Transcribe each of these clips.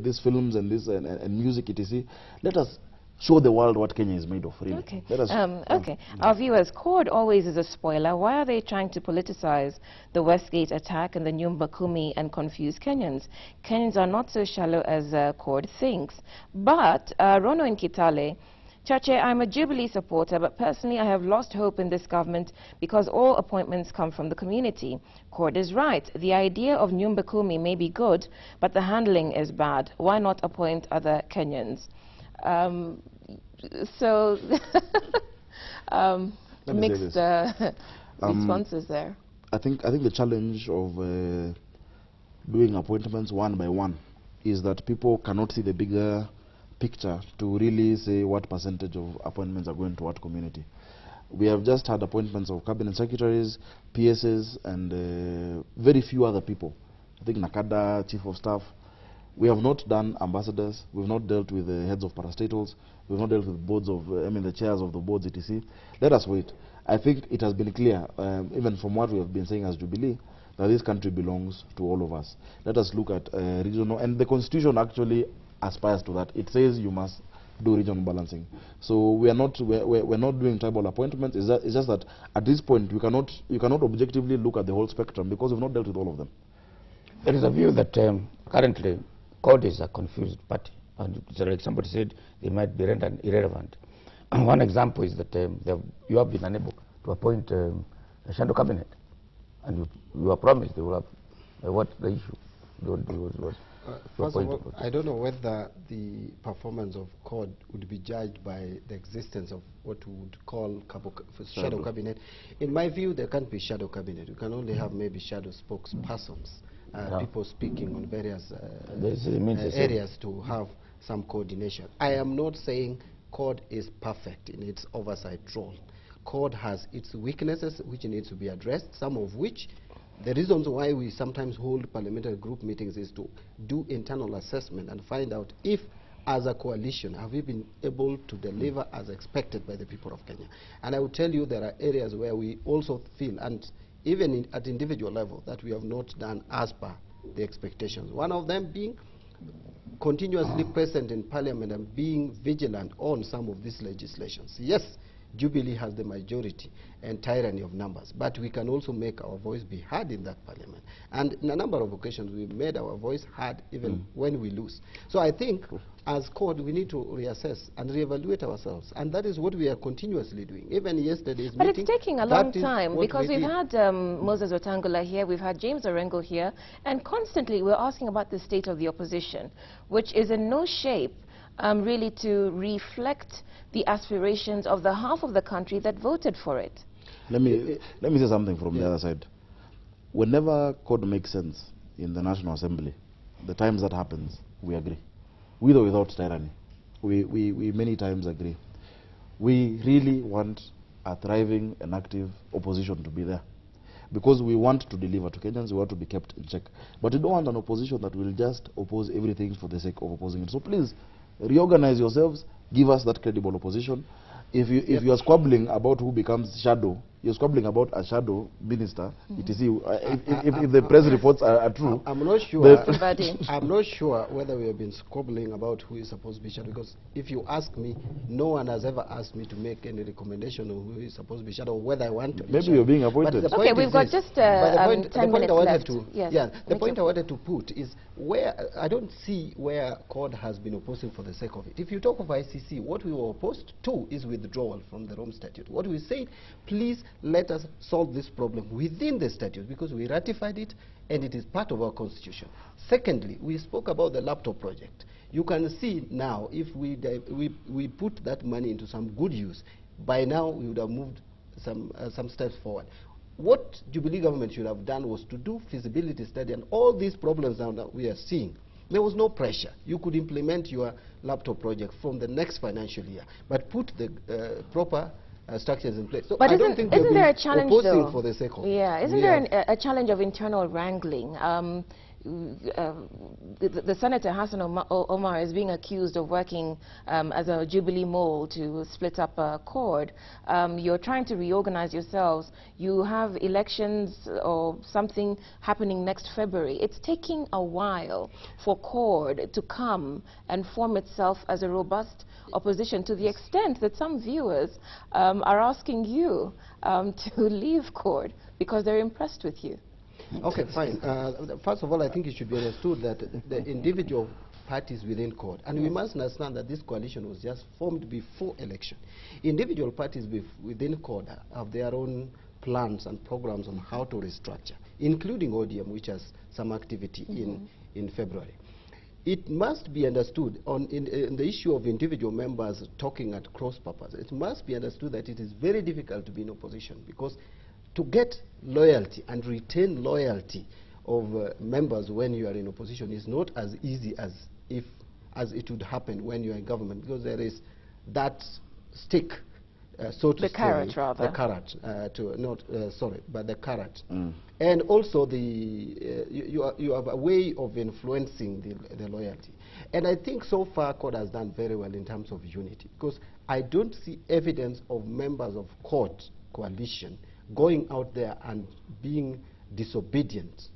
these films and this and music, etc. Let us show the world what Kenya is made of, really. Okay. Let us, okay. Our viewers, CORD always is a spoiler. Why are they trying to politicize the Westgate attack and the Nyumba Kumi and confuse Kenyans? Kenyans are not so shallow as CORD thinks. But Rono in Kitale, Cheche, I'm a Jubilee supporter, but personally I have lost hope in this government because all appointments come from the community. CORD is right. The idea of Nyumba Kumi may be good, but the handling is bad. Why not appoint other Kenyans? So mixed responses there. I think the challenge of doing appointments one by one is that people cannot see the bigger picture to really say what percentage of appointments are going to what community. We have just had appointments of cabinet secretaries, PSs, and very few other people. I think Nakada, chief of staff. We have not done ambassadors. We've not dealt with the heads of parastatals. We've not dealt with boards of, the chairs of the boards, etc. Let us wait. I think it has been clear, even from what we have been saying as Jubilee, that this country belongs to all of us. Let us look at regional, and the constitution actually aspires to that. It says you must do regional balancing. So we're not doing tribal appointments. It's just that at this point you cannot objectively look at the whole spectrum because we've not dealt with all of them. There is a view that currently CORD is a confused party, and so like somebody said, they might be rendered irrelevant. One example is that you have been unable to appoint a shadow cabinet, and you are promised they will have what the issue was. First of all, I don't know whether the performance of CORD would be judged by the existence of what we would call shadow cabinet. In my view, there can't be shadow cabinet. You can only have maybe shadow spokespersons. People speaking on various areas to have some coordination. I am not saying CORD is perfect in its oversight role. CORD has its weaknesses which needs to be addressed, some of which, the reasons why we sometimes hold parliamentary group meetings is to do internal assessment and find out if, as a coalition, have we been able to deliver as expected by the people of Kenya. And I will tell you there are areas where we also feel, and even at individual level, that we have not done as per the expectations. One of them being continuously present in Parliament and being vigilant on some of these legislations. Yes, Jubilee has the majority and tyranny of numbers, but we can also make our voice be heard in that Parliament. And in a number of occasions, we've made our voice heard even when we lose. So I think, as CORD, we need to reassess and reevaluate ourselves, and that is what we are continuously doing. Even yesterday's meeting. But it's taking a long time because we've had Moses Wetangula here, we've had James Orengo here, and constantly we're asking about the state of the opposition, which is in no shape really to reflect the aspirations of the half of the country that voted for it. Let me say something from the other side. Whenever CORD makes sense in the National Assembly, the times that happens, we agree. With or without tyranny, we many times agree. We really want a thriving and active opposition to be there, because we want to deliver to Kenyans, we want to be kept in check. But we don't want an opposition that will just oppose everything for the sake of opposing it. So please, reorganize yourselves, give us that credible opposition. If you are squabbling about who becomes shadow, you're squabbling about a shadow minister. If the press reports are true, I'm not sure. I'm not sure whether we have been squabbling about who is supposed to be shadow. Because if you ask me, no one has ever asked me to make any recommendation of who is supposed to be shadow, or whether I want to. Maybe you're being appointed. Okay, we've got just 10 minutes left. The point I wanted to put is where I don't see where CORD has been opposing for the sake of it. If you talk of ICC, what we were opposed to is withdrawal from the Rome Statute. What we say, please let us solve this problem within the statute, because we ratified it and it is part of our constitution. Secondly, we spoke about the laptop project. You can see now, if we put that money into some good use, by now we would have moved some steps forward. What Jubilee government should have done was to do feasibility study, and all these problems now that we are seeing, there was no pressure. You could implement your laptop project from the next financial year, but put the proper structures in place. So but I don't think isn't there a challenge though? For the sake of isn't there a challenge of internal wrangling? the Senator Hassan Omar is being accused of working as a Jubilee mole to split up CORD. You're trying to reorganize yourselves. You have elections or something happening next February. It's taking a while for CORD to come and form itself as a robust opposition, to the extent that some viewers are asking you to leave CORD because they're impressed with you. Okay, fine. First of all, I think it should be understood that the individual parties within CORD, and we must understand that this coalition was just formed before election. Individual parties within CORD have their own plans and programs on how to restructure, including ODM, which has some activity in February. It must be understood in the issue of individual members talking at cross purpose. It must be understood that it is very difficult to be in opposition, because to get loyalty and retain loyalty of members when you are in opposition is not as easy as it would happen when you are in government, because there is that stick, so to say. The carrot, rather. The carrot, but the carrot. And also you have a way of influencing the loyalty. And I think so far CORD has done very well in terms of unity, because I don't see evidence of members of CORD coalition going out there and being disobedient,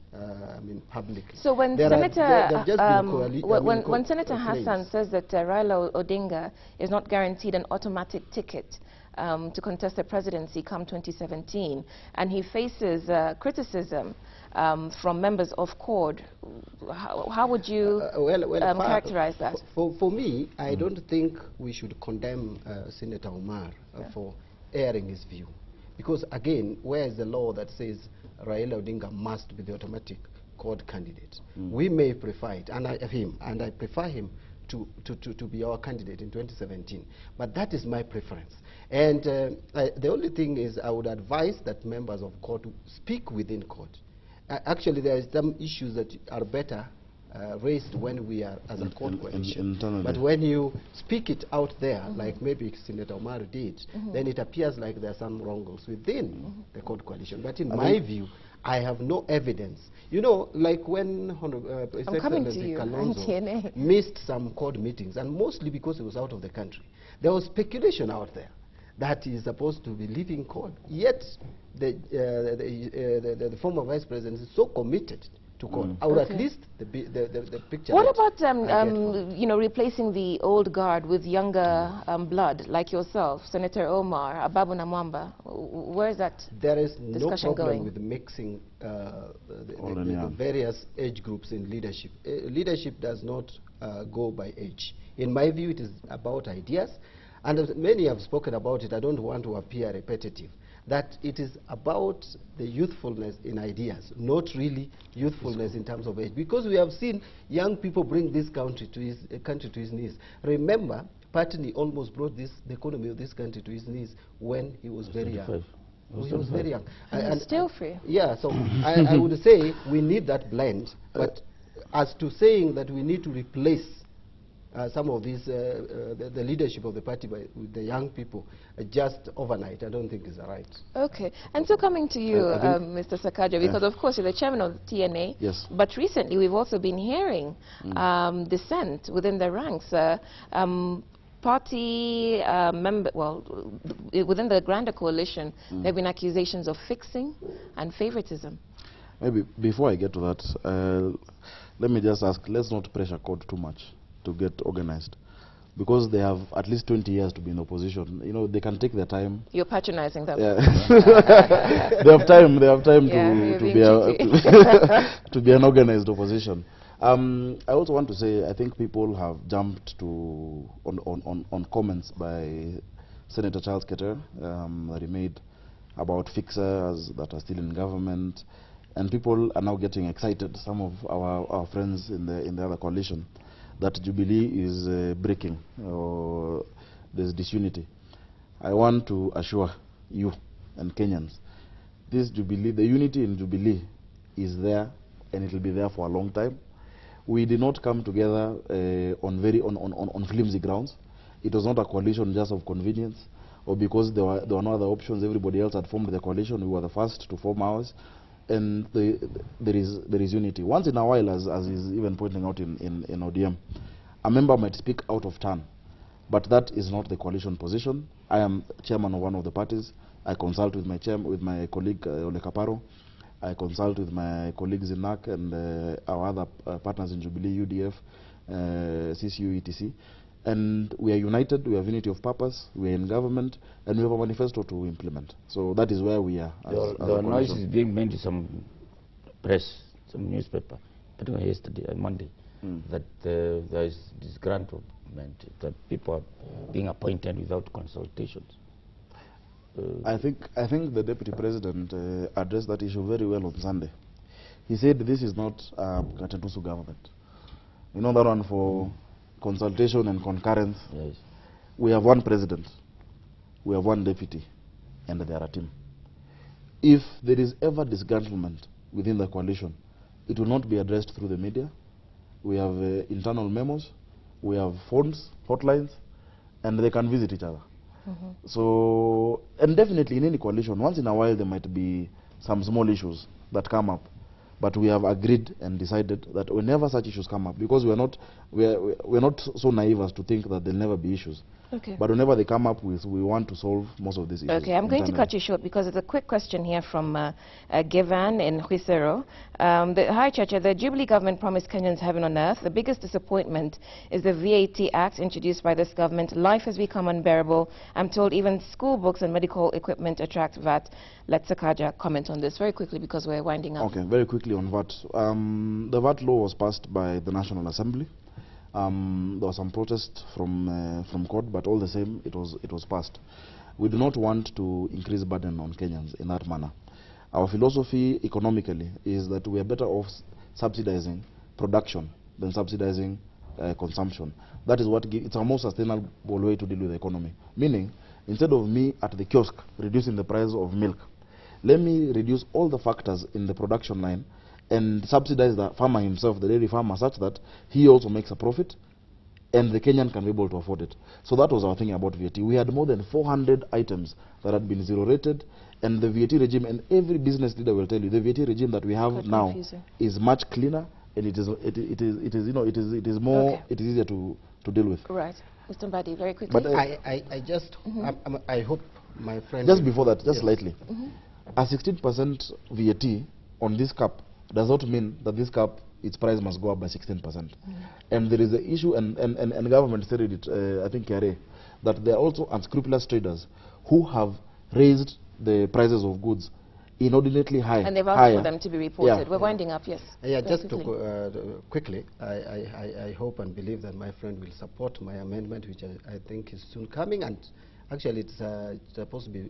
publicly. So when Senator Hassan says that Raila Odinga is not guaranteed an automatic ticket to contest the presidency come 2017, and he faces criticism from members of CORD, how would you characterize that? For me, I don't think we should condemn Senator Omar for airing his view. Because again, where is the law that says Raila Odinga must be the automatic CORD candidate? We may prefer it, and I prefer him to be our candidate in 2017. But that is my preference. And the only thing is, I would advise that members of CORD speak within CORD. Actually, there are some issues that are better raised when we are as a CORD coalition. But when you speak it out there, like maybe Senator Omar did, then it appears like there are some wrongles within the CORD coalition. But in my view, I have no evidence. You know, like when Kalonzo missed some CORD meetings, and mostly because he was out of the country. There was speculation out there that he is supposed to be leaving CORD. Yet the former vice president is so committed to CORD. Or at least the picture. What about replacing the old guard with younger blood like yourself, Senator Omar, Ababu Namwamba? Where is that discussion going? There is no problem with mixing the various age groups in leadership. Leadership does not go by age. In my view, it is about ideas, and as many have spoken about it. I don't want to appear repetitive. That it is about the youthfulness in ideas, not really youthfulness in terms of age. Because we have seen young people bring this country to his knees. Remember, Patni almost brought the economy of this country to his knees when he was very young. He was very young. And still free. Yeah, so I would say we need that blend. But as to saying that we need to replace some of these, the leadership of the party with the young people just overnight, I don't think is right. Okay. And so coming to you, Mr. Sakaja, because of course you're the chairman of TNA, yes. But recently we've also been hearing dissent within the ranks. Party within the grander coalition, there have been accusations of fixing and favoritism. Maybe before I get to that, let me just ask, let's not pressure CORD too much to get organized, because they have at least 20 years to be in opposition. You know, they can take their time. You're patronizing them. Yeah. They have time to be an organized opposition. I also want to say, I think people have jumped on comments by Senator Charles Cheche that he made about fixers that are still in government, and people are now getting excited, some of our friends in the other coalition, that Jubilee is breaking, or there's disunity. I want to assure you and Kenyans, this Jubilee, the unity in Jubilee is there, and it will be there for a long time. We did not come together on flimsy grounds. It was not a coalition just of convenience, or because there were no other options. Everybody else had formed the coalition. We were the first to form ours. and there is unity. Once in a while, as is even pointing out in ODM, a member might speak out of turn, but that is not the coalition position. I am chairman of one of the parties. I consult with my colleague Ole Kaparo. I consult with my colleagues in NAC and our other partners in Jubilee, UDF, CCU, etc. And we are united, we have unity of purpose, we are in government, and we have a manifesto to implement. So that is where we are. The noise is being made to some press, some newspaper, particularly yesterday, Monday, that there is disgruntlement, that people are being appointed without consultations. I think the Deputy President addressed that issue very well on Sunday. He said this is not Katentusu government. You know that one for consultation and concurrence. Yes. We have one president, we have one deputy, and they are a team. If there is ever disgruntlement within the coalition, it will not be addressed through the media. We have internal memos, we have phones, hotlines, and they can visit each other. So, and definitely in any coalition, once in a while there might be some small issues that come up, but we have agreed and decided that whenever such issues come up, because we're not so naive as to think that there'll never be issues. Okay. But whenever they come up, we want to solve most of these issues. Okay, I'm going to cut you short because there's a quick question here from Givan in Huisero. Hi, Cheche. The Jubilee government promised Kenyans heaven on earth. The biggest disappointment is the VAT Act introduced by this government. Life has become unbearable. I'm told even school books and medical equipment attract VAT. Let Sakaja comment on this very quickly because we're winding up. Okay, very quickly on VAT. The VAT law was passed by the National Assembly. There was some protest from court, but all the same, it was passed. We do not want to increase burden on Kenyans in that manner. Our philosophy economically is that we are better off subsidizing production than subsidizing consumption. That is what it's a more sustainable way to deal with the economy. Meaning, instead of me at the kiosk reducing the price of milk, let me reduce all the factors in the production line and subsidize the farmer himself, the dairy farmer, such that he also makes a profit and the Kenyan can be able to afford it. So that was our thinking about VAT. We had more than 400 items that had been zero rated, and the VAT regime, and every business leader will tell you, the VAT regime that we have now is much cleaner, and it is more, okay, it is easier to deal with. Right. Mr. Mdadi, very quickly. But I just, I hope my friend... Just before that, just slightly. A 16% VAT on this cup does not mean that this cup, its price must go up by 16%. And there is an issue, and government stated it, I think, Kare, that there are also unscrupulous traders who have raised the prices of goods inordinately high. And they've asked for them to be reported. Yeah. We're winding up, yes. Yeah, just quickly, I hope and believe that my friend will support my amendment, which I think is soon coming, and actually it's supposed to be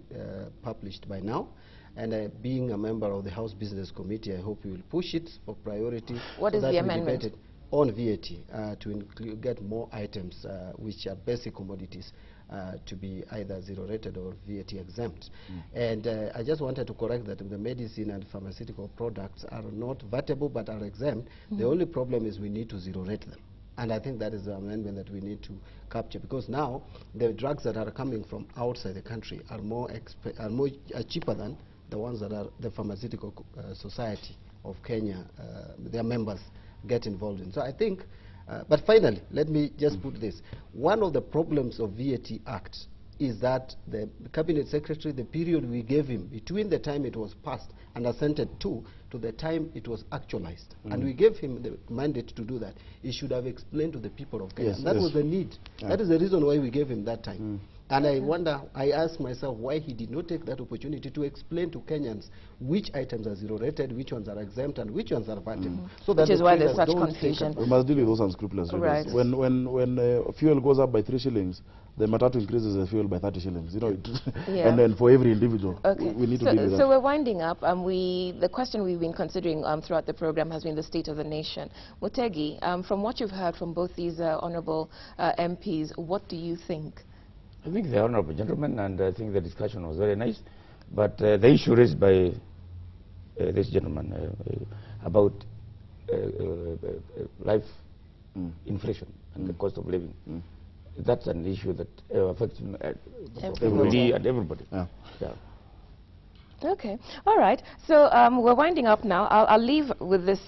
published by now. And being a member of the House Business Committee, I hope we will push it for priority. What is the amendment? On VAT, to get more items which are basic commodities to be either zero-rated or VAT exempt. And I just wanted to correct that the medicine and pharmaceutical products are not VATable but are exempt. The only problem is we need to zero-rate them. And I think that is the amendment that we need to capture, because now the drugs that are coming from outside the country are cheaper than the ones that are the Pharmaceutical Society of Kenya, their members get involved in. So I think, but finally, let me just put this. One of the problems of VAT Act is that the Cabinet Secretary, the period we gave him between the time it was passed and assented to the time it was actualized, and we gave him the mandate to do that, he should have explained to the people of Kenya. Yes, and that was the need. That is the reason why we gave him that time. And I wonder, I ask myself why he did not take that opportunity to explain to Kenyans which items are zero-rated, which ones are exempt, and which ones are VATable. So that which is why there's such confusion. We must deal with those unscrupulous traders. When fuel goes up by 3 shillings, the matatu increases the fuel by 30 shillings. You know, and then for every individual, we need to deal with that. So we're winding up. The question we've been considering throughout the program has been the state of the nation. Mutegi, from what you've heard from both these honourable MPs, what do you think? I think the honourable gentleman, and I think the discussion was very nice, but the issue raised by this gentleman about life inflation and the cost of living, that's an issue that affects everybody and everybody. Okay, all right. So we're winding up now. I'll leave with this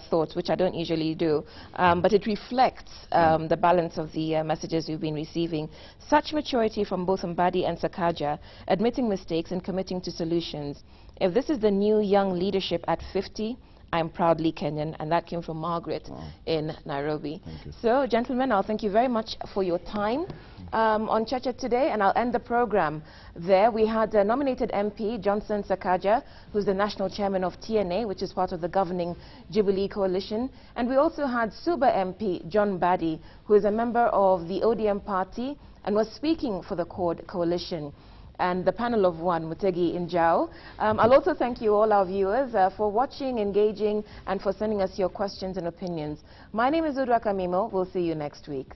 thought, which I don't usually do, but it reflects the balance of the messages we've been receiving. Such maturity from both Mdadi and Sakaja, admitting mistakes and committing to solutions. If this is the new young leadership at 50, I'm proudly Kenyan, and that came from Margaret in Nairobi. So, gentlemen, I'll thank you very much for your time on Cheche today, and I'll end the program there. We had nominated MP Johnson Sakaja, who's the national chairman of TNA, which is part of the governing Jubilee coalition, and we also had Suba MP John Mdadi, who is a member of the ODM party and was speaking for the coalition. And the panel of one, Mutegi Injao. I'll also thank you, all our viewers, for watching, engaging, and for sending us your questions and opinions. My name is Udra Kamimo. We'll see you next week.